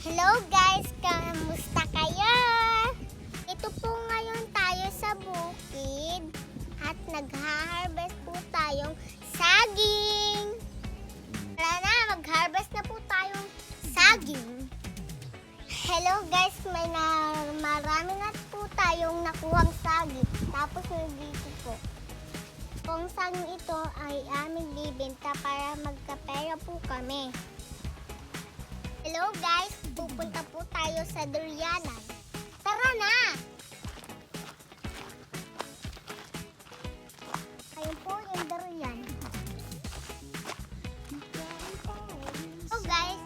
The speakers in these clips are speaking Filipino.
Hello guys! Kamusta kayo? Ito po ngayon tayo sa bukid at nag-harvest po tayong saging. Tara na, mag-harvest na po tayong saging. Hello guys, marami na po tayong nakuhang saging. Tapos dito po. Kung saging ito ay aming bibenta para magkapera po kami. Hello guys, pupunta po tayo sa durianan. Tara na! Ayun po yung durian. So guys,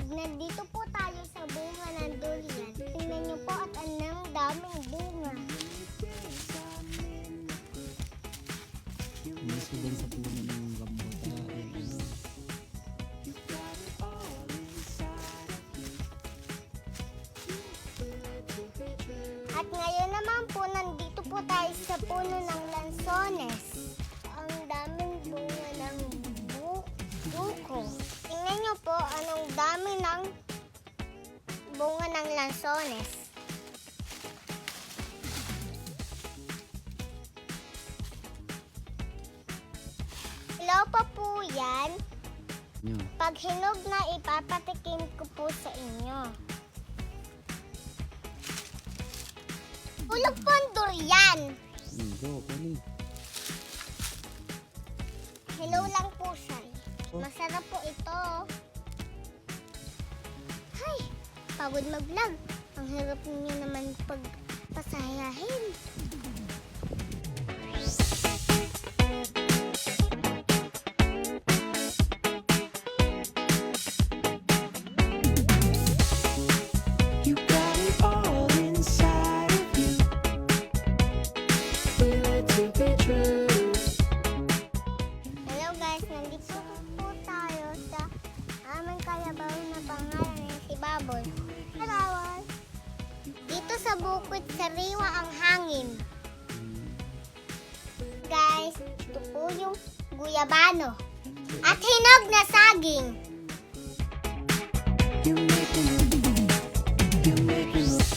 nandito po tayo sa bunga ng durian. Tingnan niyo po at anong daming bunga. Mismo din sa puno ng rambutan. At ngayon naman po, nandito po tayo sa puno ng lansones. Ang daming bunga ng buko. Tingnan niyo po anong dami ng bunga ng lansones. Ilaw pa po yan. Pag hinog na, ipapatikim ko po sa inyo. Ulog po ang durian. Go, Poli. Hello lang po siya. Masarap po ito. Hay, pagod mag-vlog. Ang hirap niyo naman pagpasayahin. You got it all inside of you. Feel it to be true. Hello guys, nandito po tayo sa aming kalabaw na pangalan ay si Baboy. Hello! Dito sa bukid, sariwa ang hangin. Guys, ito po yung guyabano. At hinog na saging. You make me move. You make me move.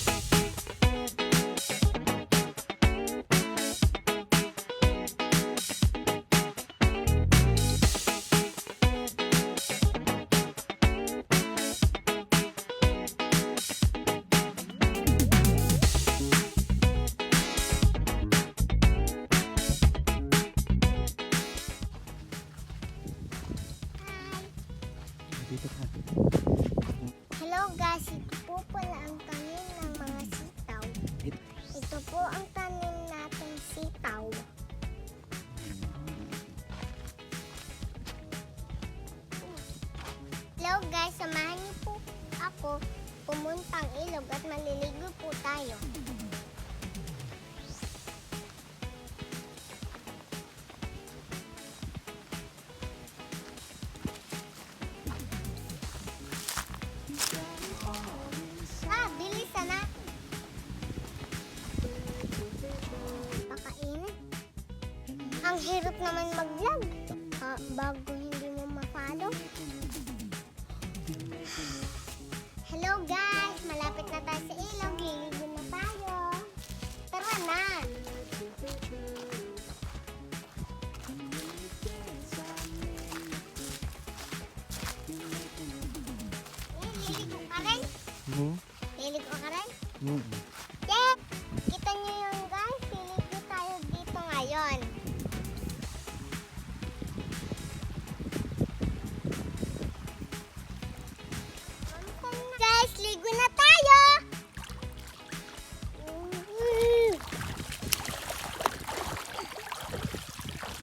Dito ka. Hello guys, ito po pala ang tanim ng mga sitaw. Ito po ang tanim nating sitaw. Hello guys, samahan niyo po ako pumuntang ilog at maliligo po tayo. Bilisan na. Pakainit. Ang hirap naman mag-vlog. Bago hindi mo ma-follow. Hello guys! Malapit na tayo sa ilog. Liligo na tayo. Tara na! Liligo ka rin? Liligo ka rin? Yeah! Kita niyo yung guys, liligo tayo dito ngayon. Guys, ligo na